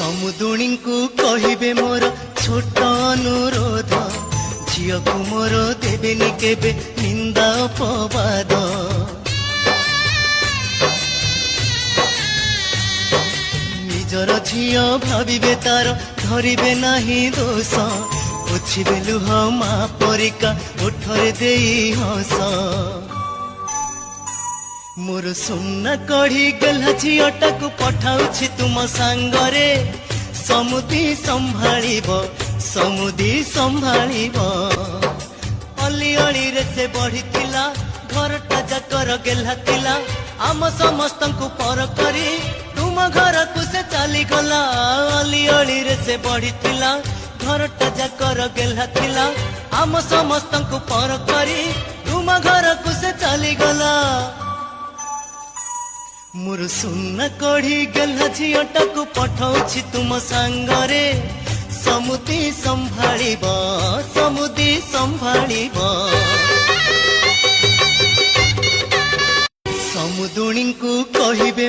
ସମୁଦୁଣୀଙ୍କୁ କହିବେ ମୋର ଛୋଟ ଅନୁରୋଧ, ଝିଅକୁ ମୋର ଦେବେନି କେବେ ନିନ୍ଦା ଅପବାଦ। ନିଜର ଝିଅ ଭାବିବେ ତାର ଧରିବେ ନାହିଁ ଦୋଷ, ପୋଛିବେ ଲୁହ ମା ପରିକା ଓଠରେ ଦେଇ ହସ। ମୋର ସୁନା କଢି ଗେହ୍ଲା ଝିଅଟାକୁ ପଠାଉଛି ତୁମ ସାଙ୍ଗରେ, ସମୁଦି ସମ୍ଭାଳିବ ସମୁଦି ସମ୍ଭାଳିବ। ଅଲି ଅଳିରେ ସେ ବଢିଥିଲା, ଘରଟା ଯାକର ଗେହ୍ଲା ଥିଲା, ଆମ ସମସ୍ତଙ୍କୁ ପର କରି ତୁମ ଘରକୁ ସେ ଚାଲିଗଲା। ଅଲି ଅଳିରେ ସେ ବଢିଥିଲା, ଘରଟା ଯାକର ଗେହ୍ଲା ଥିଲା, ଆମ ସମସ୍ତଙ୍କୁ ପର କରି ତୁମ ଘରକୁ ସେ ଚାଲିଗଲା। ମୋର ସୁନା କଢି ଗେହ୍ଲା ଝିଅଟାକୁ ପଠାଉଛି ତୁମ ସାଙ୍ଗରେ, ସମୁଦି ସମ୍ଭାଳିବ ସମୁଦି ସମ୍ଭାଳିବ। ସମୁଦୁଣୀଙ୍କୁ କହିବେ